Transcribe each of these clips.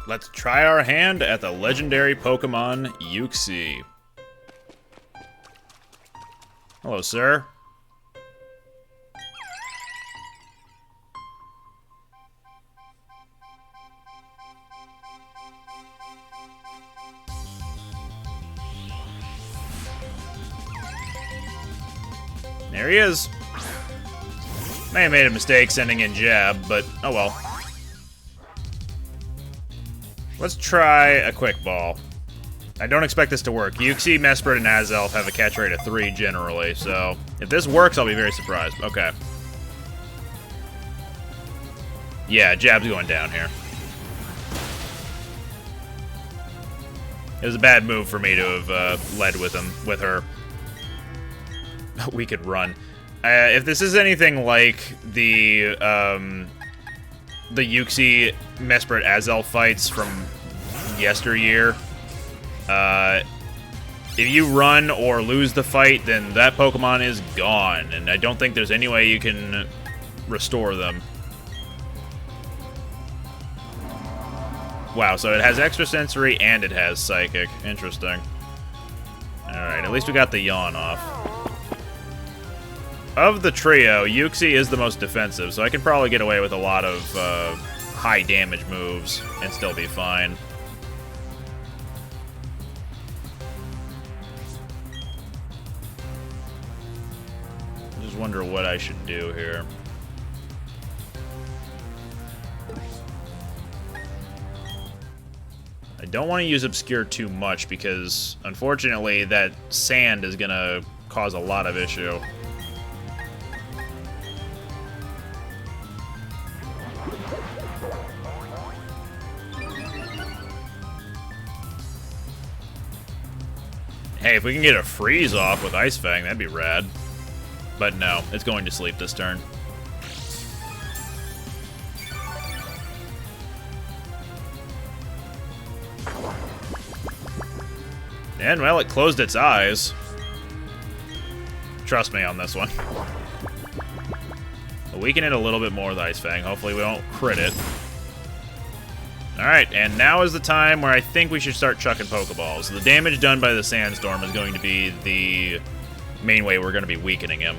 Let's try our hand at the legendary Pokemon Uxie. Hello, sir. There he is. May have made a mistake sending in Jab, but oh well. Let's try a Quick Ball. I don't expect this to work. Uxie, Mesprit, and Azelf have a catch rate of 3 generally, so if this works, I'll be very surprised. Okay. Yeah, Jab's going down here. It was a bad move for me to have led with him, with her. We could run. If this is anything like the Uxie, Mesprit, Azelf fights from yesteryear, if you run or lose the fight, then that Pokemon is gone, and I don't think there's any way you can restore them. Wow, so it has Extrasensory and it has Psychic. Interesting. Alright, at least we got the Yawn off. Of the trio, Uxie is the most defensive, so I can probably get away with a lot of high damage moves and still be fine. I just wonder what I should do here. I don't want to use Obscure too much because, unfortunately, that sand is going to cause a lot of issue. Hey, if we can get a freeze off with Ice Fang, that'd be rad. But no, it's going to sleep this turn. And, well, it closed its eyes. Trust me on this one. We'll weaken it a little bit more with Ice Fang. Hopefully we don't crit it. Alright, and now is the time where I think we should start chucking Pokeballs. The damage done by the Sandstorm is going to be the main way we're going to be weakening him.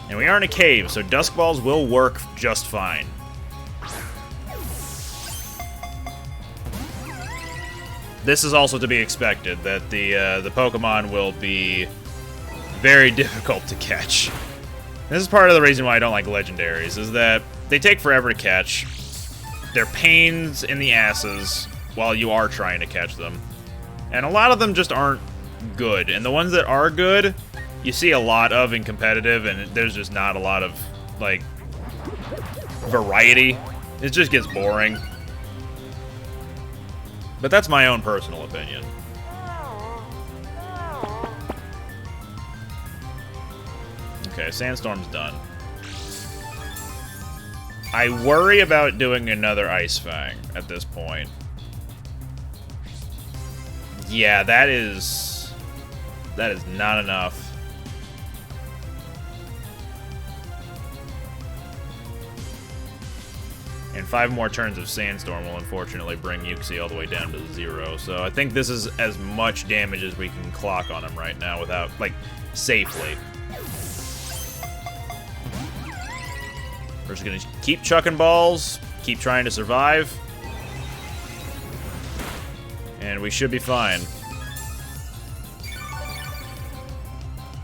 And we are in a cave, so Dusk Balls will work just fine. This is also to be expected, that the Pokemon will be very difficult to catch. This is part of the reason why I don't like Legendaries, is that they take forever to catch. They're pains in the asses while you are trying to catch them. And a lot of them just aren't good. And the ones that are good, you see a lot of in competitive, and there's just not a lot of, like, variety. It just gets boring. But that's my own personal opinion. Okay, Sandstorm's done. I worry about doing another Ice Fang at this point. Yeah, that is not enough. And 5 more turns of Sandstorm will unfortunately bring Uxie all the way down to 0. So I think this is as much damage as we can clock on him right now without, like, safely. We're just gonna keep chucking balls, keep trying to survive, and we should be fine.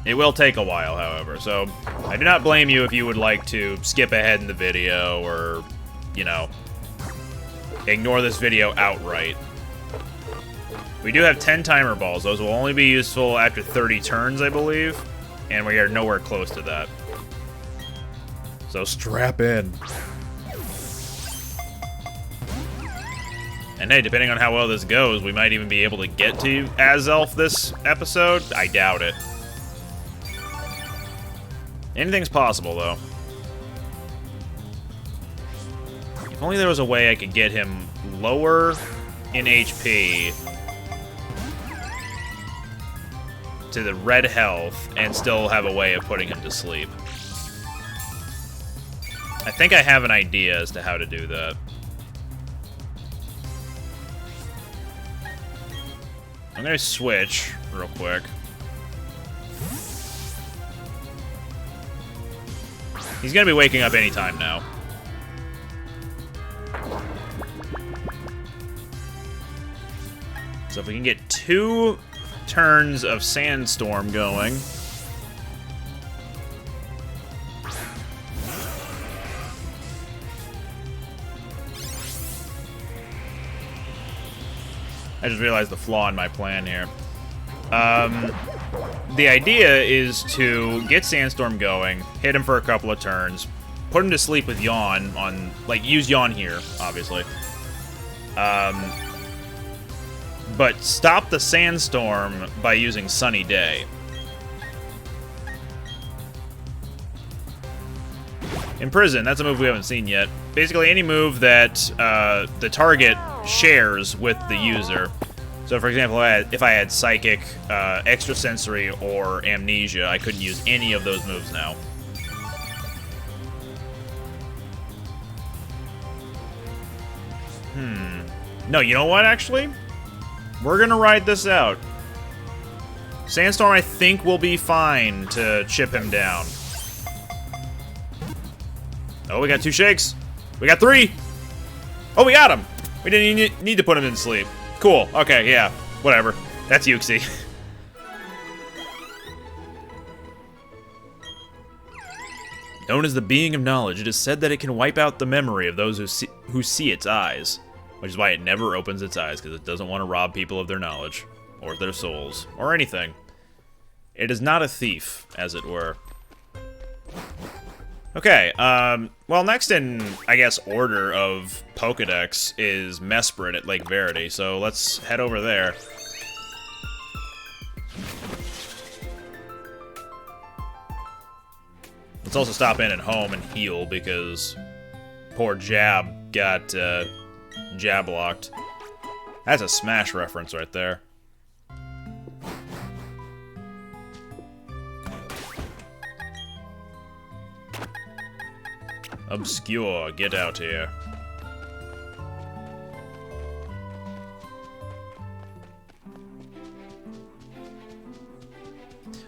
It will take a while, however, so I do not blame you if you would like to skip ahead in the video or, you know, ignore this video outright. We do have 10 timer balls. Those will only be useful after 30 turns, I believe, and we are nowhere close to that. So strap in. And hey, depending on how well this goes, we might even be able to get to Azelf this episode. I doubt it. Anything's possible, though. If only there was a way I could get him lower in HP to the red health and still have a way of putting him to sleep. I think I have an idea as to how to do that. I'm gonna switch real quick. He's gonna be waking up anytime now. So if we can get 2 turns of Sandstorm going. I just realized the flaw in my plan here. The idea is to get Sandstorm going, hit him for a couple of turns, put him to sleep with Yawn on, like, use Yawn here, obviously. But stop the Sandstorm by using Sunny Day. Imprison, that's a move we haven't seen yet. Basically, any move that the target shares with the user. So, for example, if I had Psychic, Extrasensory, or Amnesia, I couldn't use any of those moves now. No, you know what, actually? We're gonna ride this out. Sandstorm, I think, will be fine to chip him down. Oh, we got 2 shakes. We got 3. Oh, we got him. We didn't even need to put him in sleep. Cool. Okay, yeah. Whatever. That's Uxie. Known as the Being of Knowledge, it is said that it can wipe out the memory of those who see its eyes. Which is why it never opens its eyes, because it doesn't want to rob people of their knowledge. Or their souls. Or anything. It is not a thief, as it were. Okay, well, next in, I guess, order of Pokedex is Mesprit at Lake Verity, so let's head over there. Let's also stop in at home and heal, because poor Jab got, jab-locked. That's a Smash reference right there. Obscure, get out here.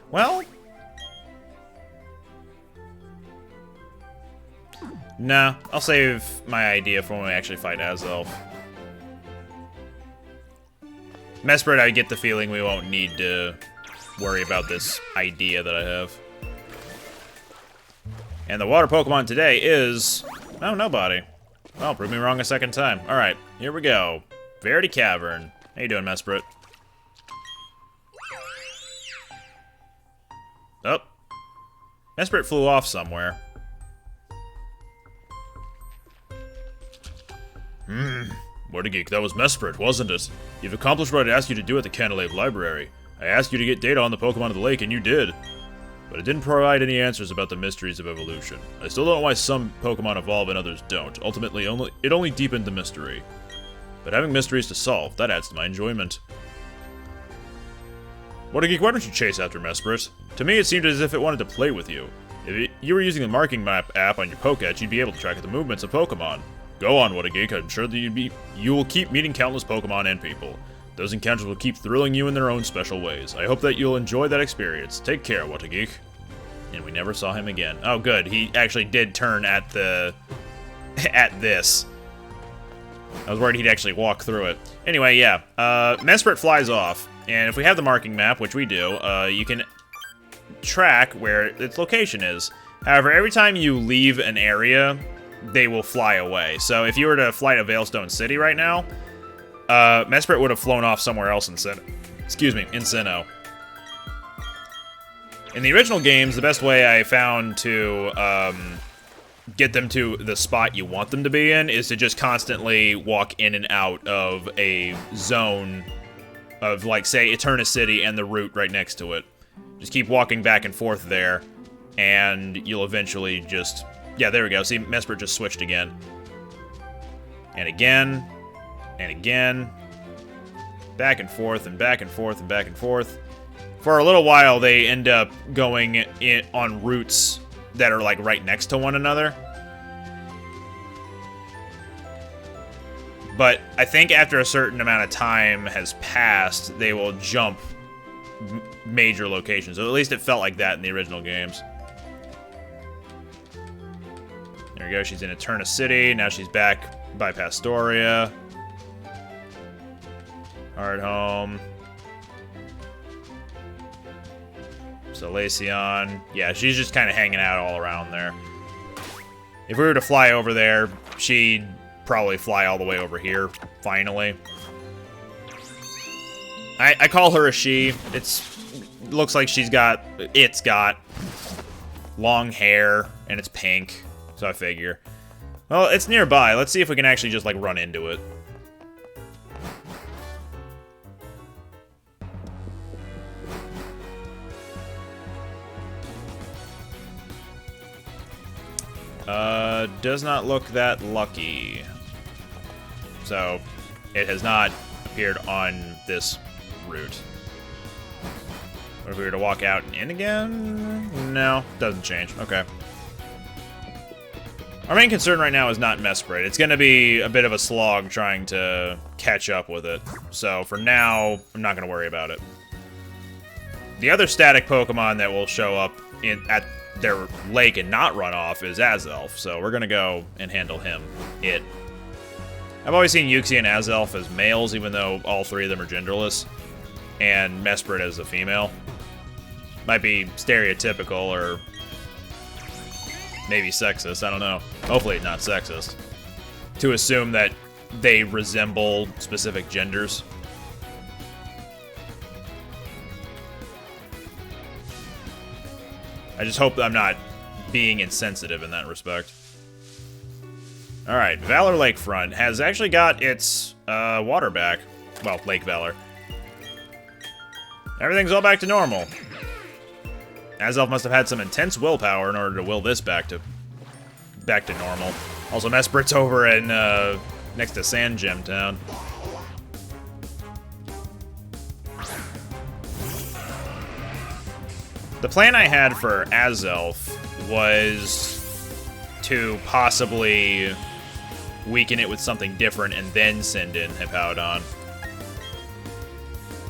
Well... nah, I'll save my idea for when we actually fight Azelf. Mesprit, I get the feeling we won't need to worry about this idea that I have. And the water Pokemon today is... oh, nobody. Well, prove me wrong a second time. Alright, here we go. Verity Cavern. How you doing, Mesprit? Oh. Mesprit flew off somewhere. What a geek. That was Mesprit, wasn't it? You've accomplished what I asked you to do at the Canalave Library. I asked you to get data on the Pokemon of the lake, and you did. But it didn't provide any answers about the mysteries of evolution. I still don't know why some Pokemon evolve and others don't. Ultimately, it only deepened the mystery. But having mysteries to solve, that adds to my enjoyment. What a geek, why don't you chase after Mesprit? To me, it seemed as if it wanted to play with you. If you were using the marking map app on your Pokédex, you'd be able to track the movements of Pokemon. Go on, What a geek, I'm sure that you will keep meeting countless Pokemon and people. Those encounters will keep thrilling you in their own special ways. I hope that you'll enjoy that experience. Take care, What a geek. And we never saw him again. Oh, good. He actually did turn at the... at this. I was worried he'd actually walk through it. Anyway, yeah. Mesprit flies off. And if we have the marking map, which we do, you can track where its location is. However, every time you leave an area, they will fly away. So if you were to fly to Veilstone City right now, Mesprit would have flown off somewhere else in Sinnoh. Excuse me, in Sinnoh. In the original games, the best way I found to get them to the spot you want them to be in is to just constantly walk in and out of a zone of, like, say, Eterna City and the route right next to it. Just keep walking back and forth there, and you'll eventually just... yeah, there we go. See, Mesprit just switched again. And again. And again. Back and forth, and back and forth, and back and forth. For a little while, they end up going on routes that are, like, right next to one another. But I think after a certain amount of time has passed, they will jump major locations. So at least it felt like that in the original games. There we go, she's in Eterna City. Now she's back by Pastoria. Hard home. Salacion. Yeah, she's just kind of hanging out all around there. If we were to fly over there, she'd probably fly all the way over here, finally. I call her a she. Looks like it's got long hair, and it's pink, so I figure. Well, it's nearby. Let's see if we can actually just, like, run into it. Does not look that lucky. So, it has not appeared on this route. What if we were to walk out and in again? No, doesn't change. Okay. Our main concern right now is not Mesprit. It's going to be a bit of a slog trying to catch up with it. So, for now, I'm not going to worry about it. The other static Pokemon that will show up at their lake and not run off is Azelf, so we're gonna go and handle him. I've always seen Uxie and Azelf as males, even though all three of them are genderless, and Mesprit as a female. Might be stereotypical, or maybe sexist, I don't know. Hopefully not sexist. To assume that they resemble specific genders. I just hope I'm not being insensitive in that respect. Alright, Valor Lakefront has actually got its water back. Well, Lake Valor. Everything's all back to normal. Azelf must have had some intense willpower in order to will this back to normal. Also, Mesprit's over in next to Sand Gem Town. The plan I had for Azelf was to possibly weaken it with something different and then send in Hippowdon.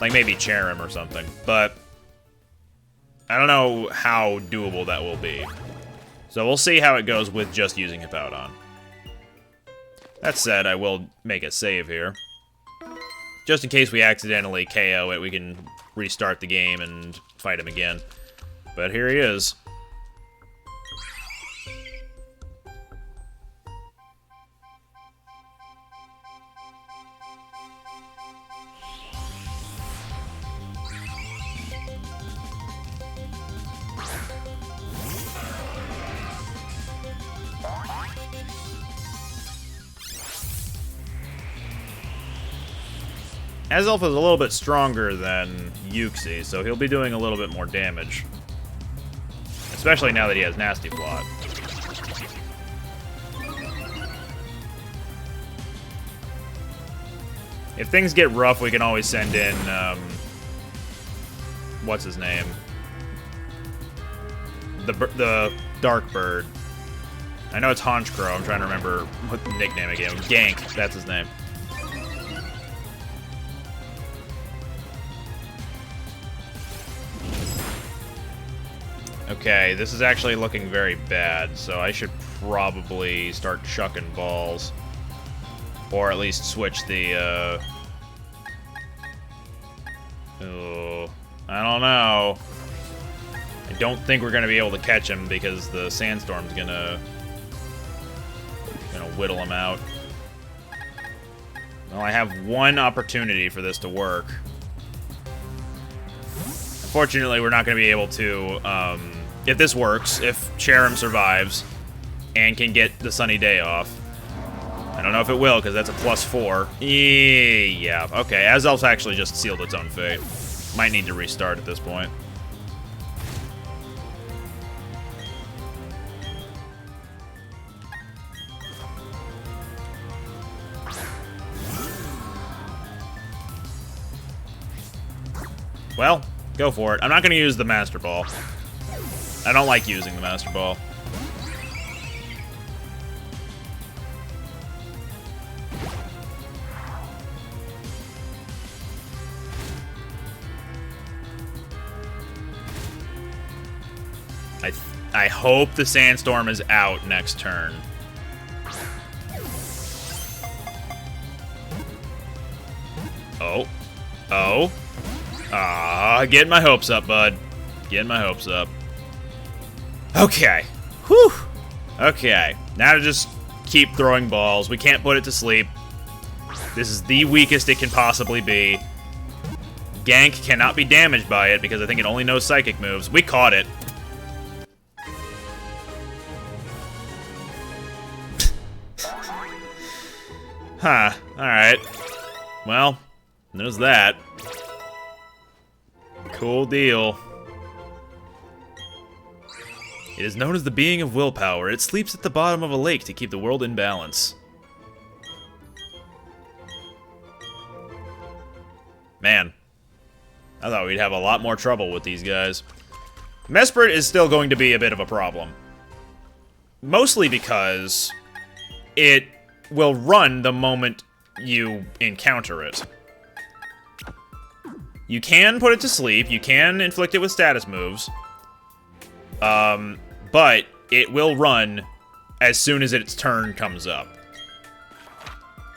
Like maybe Cherim or something, but I don't know how doable that will be. So we'll see how it goes with just using Hippowdon. That said, I will make a save here. Just in case we accidentally KO it, we can restart the game and fight him again. But here he is. Azelf is a little bit stronger than Uxie, so he'll be doing a little bit more damage. Especially now that he has Nasty Plot. If things get rough, we can always send in, what's his name? The Dark Bird. I know it's Honchkrow, I'm trying to remember what the nickname again. Gank, that's his name. Okay, this is actually looking very bad, so I should probably start chucking balls. Or at least switch the, Oh, I don't know. I don't think we're gonna be able to catch him because the sandstorm's gonna whittle him out. Well, I have one opportunity for this to work. Unfortunately, we're not gonna be able to, if this works, if Cherim survives and can get the sunny day off. I don't know if it will, because that's a +4. Yeah, okay, Azelf's actually just sealed its own fate. Might need to restart at this point. Well, go for it. I'm not going to use the Master Ball. I don't like using the Master Ball. I hope the Sandstorm is out next turn. Oh. Oh. Ah, getting my hopes up, bud. Getting my hopes up. Okay. Whew. Okay. Now to just keep throwing balls. We can't put it to sleep. This is the weakest it can possibly be. Gank cannot be damaged by it because I think it only knows psychic moves. We caught it. Huh. Alright. Well, there's that. Cool deal. It is known as the being of willpower. It sleeps at the bottom of a lake to keep the world in balance. Man. I thought we'd have a lot more trouble with these guys. Mesprit is still going to be a bit of a problem. Mostly because it will run the moment you encounter it. You can put it to sleep, you can inflict it with status moves, but it will run as soon as its turn comes up.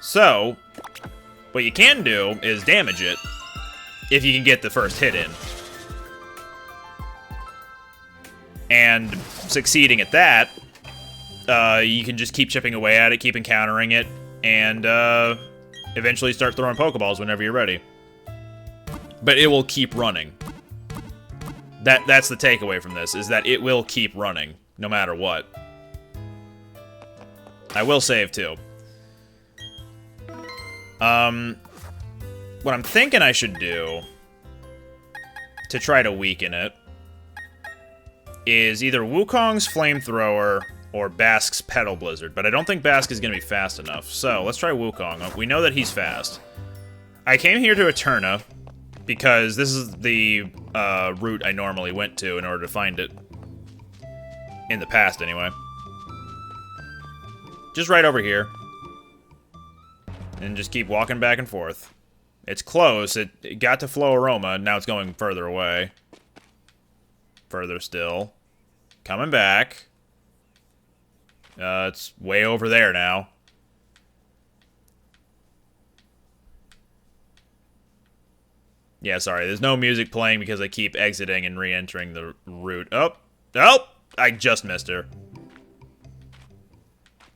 So, what you can do is damage it if you can get the first hit in. And succeeding at that, you can just keep chipping away at it, keep encountering it, and eventually start throwing Pokeballs whenever you're ready. But it will keep running. That's the takeaway from this, is that it will keep running, no matter what. I will save, too. What I'm thinking I should do to try to weaken it is either Wukong's Flamethrower or Basque's Petal Blizzard, but I don't think Basque is going to be fast enough. So, let's try Wukong. We know that he's fast. I came here to Eterna because this is the route I normally went to in order to find it. In the past, anyway. Just right over here. And just keep walking back and forth. It's close. It got to Flow Aroma. Now it's going further away. Further still. Coming back. It's way over there now. Yeah, sorry. There's no music playing because I keep exiting and re-entering the route. Oh! Oh! I just missed her.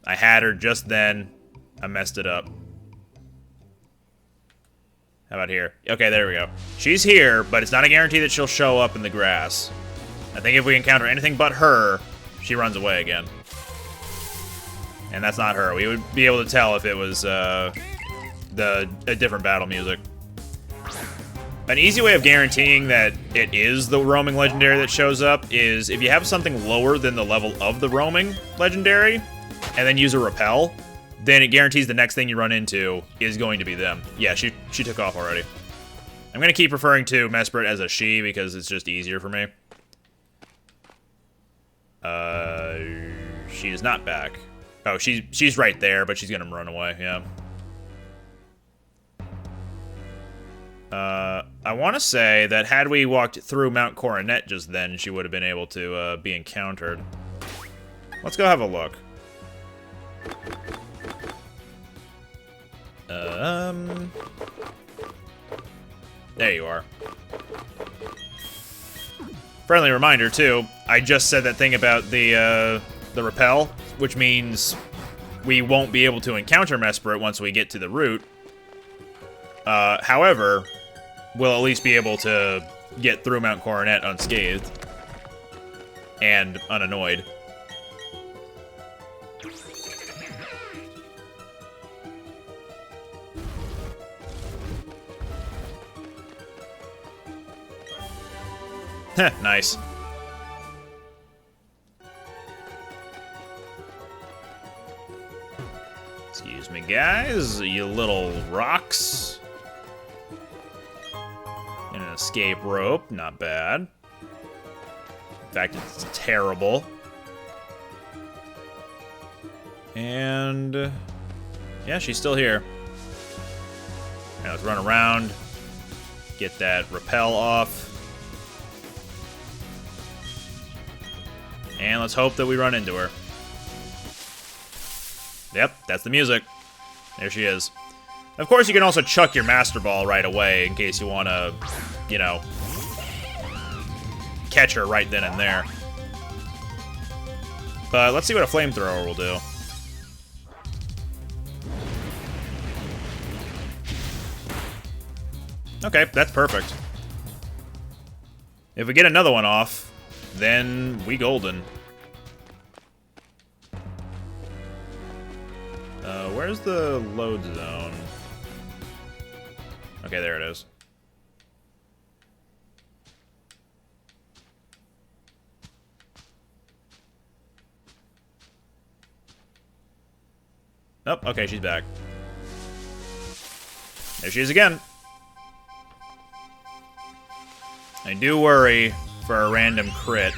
I had her just then. I messed it up. How about here? Okay, there we go. She's here, but it's not a guarantee that she'll show up in the grass. I think if we encounter anything but her, she runs away again. And that's not her. We would be able to tell if it was a different battle music. An easy way of guaranteeing that it is the roaming legendary that shows up is if you have something lower than the level of the roaming legendary, and then use a repel, then it guarantees the next thing you run into is going to be them. Yeah, she took off already. I'm going to keep referring to Mesprit as a she because it's just easier for me. She is not back. Oh, she's right there, but she's going to run away, yeah. I want to say that had we walked through Mount Coronet just then, she would have been able to be encountered. Let's go have a look. There you are. Friendly reminder, too, I just said that thing about the repel, which means we won't be able to encounter Mesprit once we get to the route. However, we'll at least be able to get through Mount Coronet unscathed and unannoyed. Heh, nice. Excuse me, guys, you little rocks. And an escape rope, not bad. In fact, it's terrible. And yeah, she's still here. Now let's run around, get that repel off. And let's hope that we run into her. Yep, that's the music. There she is. Of course, you can also chuck your Master Ball right away in case you want to, you know, catch her right then and there. But let's see what a Flamethrower will do. Okay, that's perfect. If we get another one off, then we golden. Where's the load zone? Okay, there it is. Oh, okay, she's back. There she is again. I do worry for a random crit.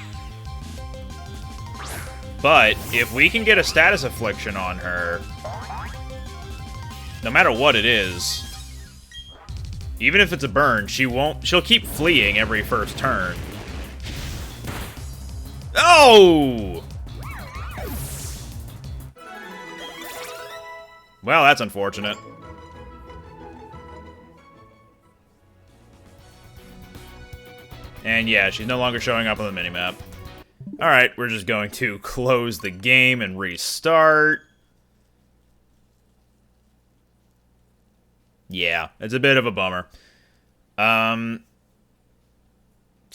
But if we can get a status affliction on her, no matter what it is, even if it's a burn, she'll keep fleeing every first turn. Oh! Well, that's unfortunate. And yeah, she's no longer showing up on the minimap. Alright, we're just going to close the game and restart. Yeah, it's a bit of a bummer. So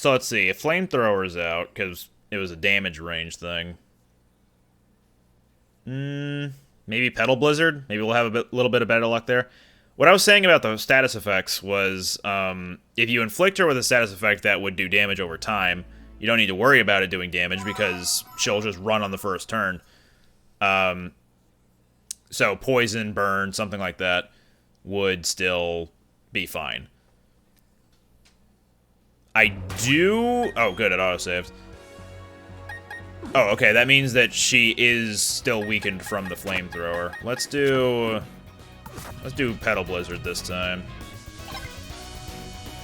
let's see, if Flamethrower's out, because it was a damage range thing. Maybe Petal Blizzard? Maybe we'll have a little bit of better luck there. What I was saying about the status effects was, if you inflict her with a status effect that would do damage over time, you don't need to worry about it doing damage because she'll just run on the first turn. So poison, burn, something like that would still be fine. I do... Oh, good, it autosaved. Oh, okay, that means that she is still weakened from the Flamethrower. Let's do Petal Blizzard this time.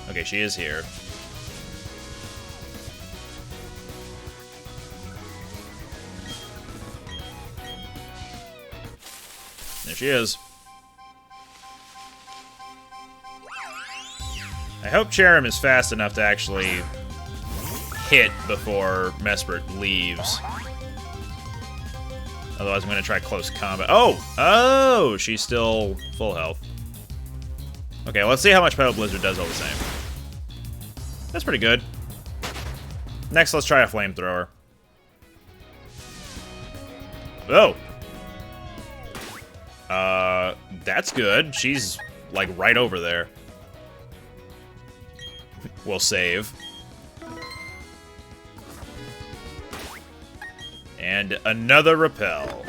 Okay, she is here. There she is. I hope Cherrim is fast enough to actually hit before Mesprit leaves. Otherwise, I'm going to try close combat. Oh! Oh! She's still full health. Okay, let's see how much Petal Blizzard does all the same. That's pretty good. Next, let's try a Flamethrower. Oh! That's good. She's, like, right over there. We'll save. And another repel.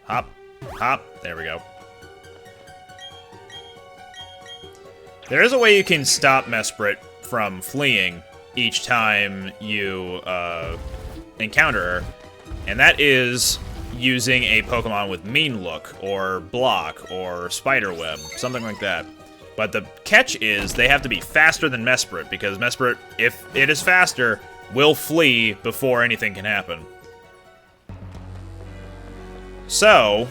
Hop. Hop. There we go. There is a way you can stop Mesprit from fleeing each time you encounter her, and that is using a Pokemon with Mean Look, or Block, or Spiderweb, something like that. But the catch is they have to be faster than Mesprit, because Mesprit, if it is faster, will flee before anything can happen. So,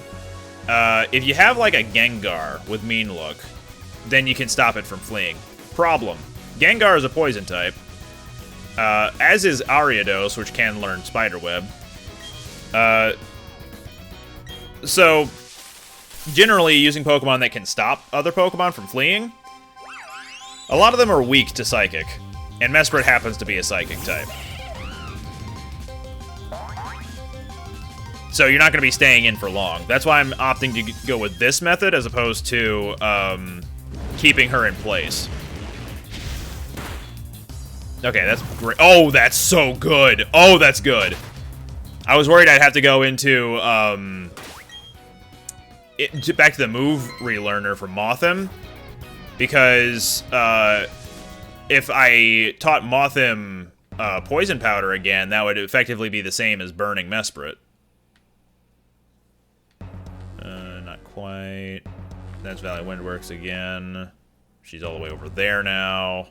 if you have like a Gengar with Mean Look, then you can stop it from fleeing. Problem: Gengar is a poison type, as is Ariados, which can learn Spiderweb. So, generally, using Pokemon that can stop other Pokemon from fleeing, a lot of them are weak to Psychic, and Mesprit happens to be a Psychic type. So you're not going to be staying in for long. That's why I'm opting to go with this method as opposed to keeping her in place. Okay, that's great. Oh, that's so good. Oh, that's good. I was worried I'd have to go into back to the move relearner for Mothim, because if I taught Mothim Poison Powder again, that would effectively be the same as burning Mesprit. Not quite. That's Valley Windworks again. She's all the way over there now.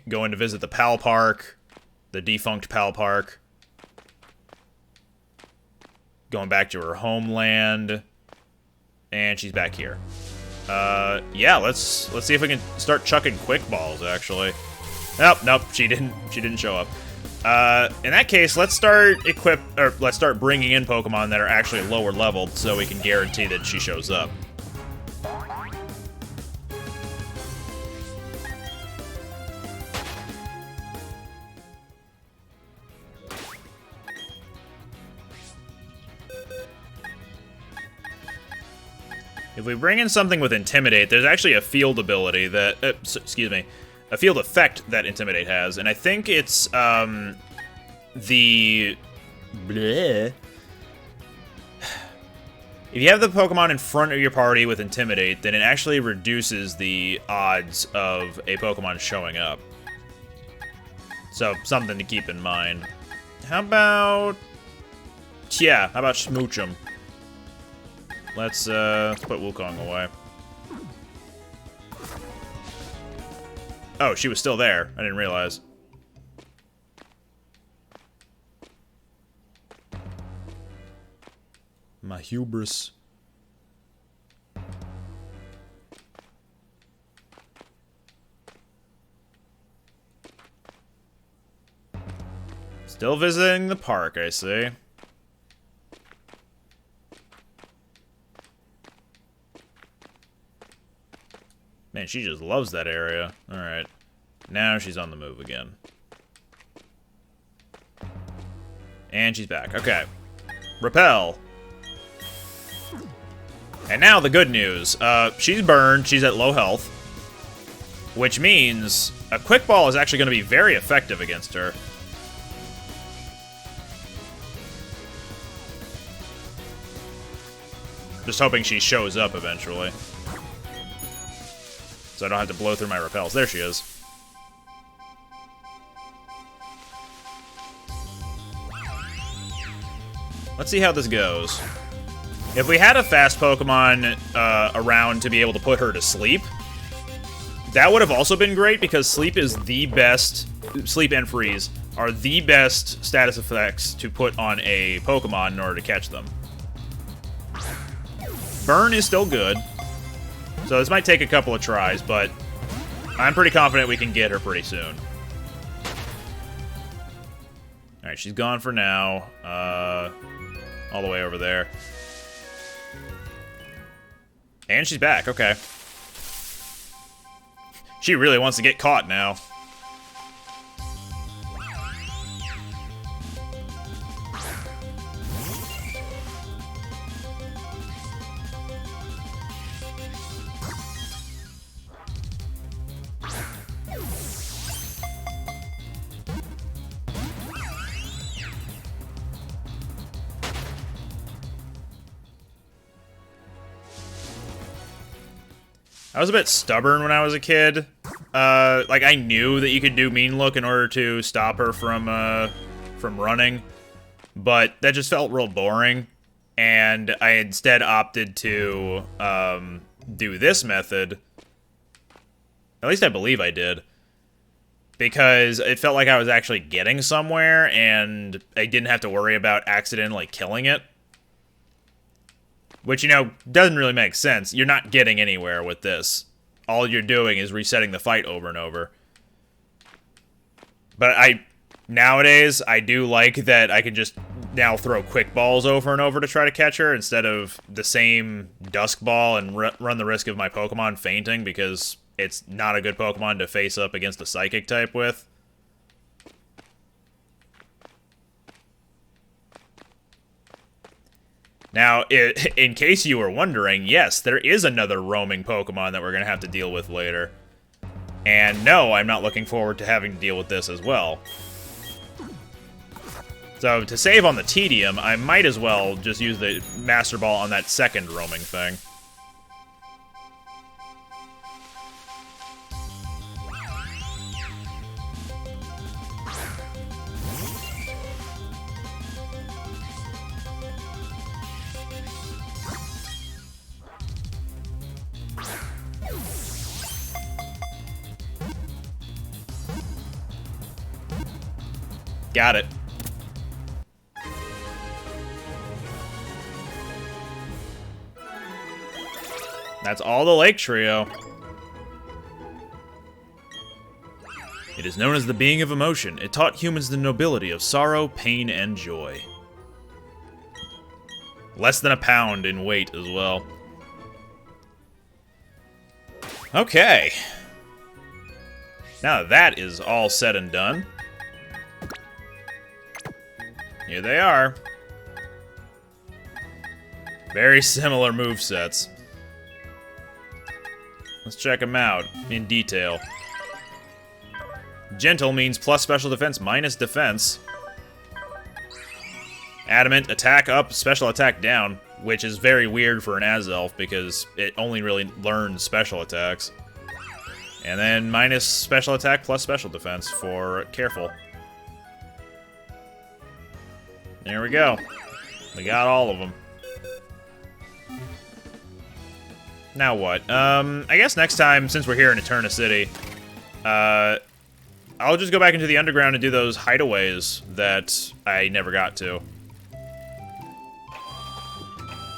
Going to visit the Pal Park. The defunct Pal Park. Going back to her homeland. And she's back here. Yeah, let's see if we can start chucking quick balls, actually. Nope, she didn't show up. In that case, let's start bringing in Pokemon that are actually lower leveled so we can guarantee that she shows up. If we bring in something with Intimidate, there's actually a field ability that, excuse me, a field effect that Intimidate has, and I think it's, the... Bleh. If you have the Pokemon in front of your party with Intimidate, then it actually reduces the odds of a Pokemon showing up. So, something to keep in mind. How about... Yeah, how about Smooch'em? Let's put Wukong away. Oh, she was still there. I didn't realize. My hubris. Still visiting the park, I see. Man, she just loves that area. Alright. Now she's on the move again. And she's back. Okay. Repel. And now the good news. She's burned. She's at low health. Which means a Quick Ball is actually going to be very effective against her. Just hoping she shows up eventually. So I don't have to blow through my repels. There she is. Let's see how this goes. If we had a fast Pokemon around to be able to put her to sleep, that would have also been great because sleep is the best, sleep and freeze are the best status effects to put on a Pokemon in order to catch them. Burn is still good. So this might take a couple of tries, but I'm pretty confident we can get her pretty soon. Alright, she's gone for now. All the way over there. And she's back, okay. She really wants to get caught now. I was a bit stubborn when I was a kid. Like, I knew that you could do Mean Look in order to stop her from running, but that just felt real boring, and I instead opted to do this method. At least I believe I did. Because it felt like I was actually getting somewhere, and I didn't have to worry about accidentally killing it. Which, you know, doesn't really make sense. You're not getting anywhere with this. All you're doing is resetting the fight over and over. But nowadays, I do like that I can just now throw quick balls over and over to try to catch her instead of the same Dusk Ball and run the risk of my Pokemon fainting because it's not a good Pokemon to face up against a Psychic type with. Now, in case you were wondering, yes, there is another roaming Pokemon that we're going to have to deal with later. And no, I'm not looking forward to having to deal with this as well. So, to save on the tedium, I might as well just use the Master Ball on that second roaming thing. Got it. That's all the Lake Trio. It is known as the being of emotion. It taught humans the nobility of sorrow, pain, and joy. Less than a pound in weight as well. Okay. Now that is all said and done. Here they are. Very similar movesets. Let's check them out in detail. Gentle means plus special defense minus defense. Adamant, attack up, special attack down, which is very weird for an Azelf because it only really learns special attacks. And then minus special attack plus special defense for careful. There we go. We got all of them. Now what? I guess next time, since we're here in Eterna City, I'll just go back into the underground and do those hideaways that I never got to.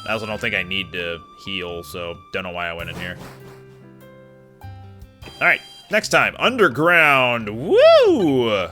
I also don't think I need to heal, so don't know why I went in here. Alright, next time, underground! Woo!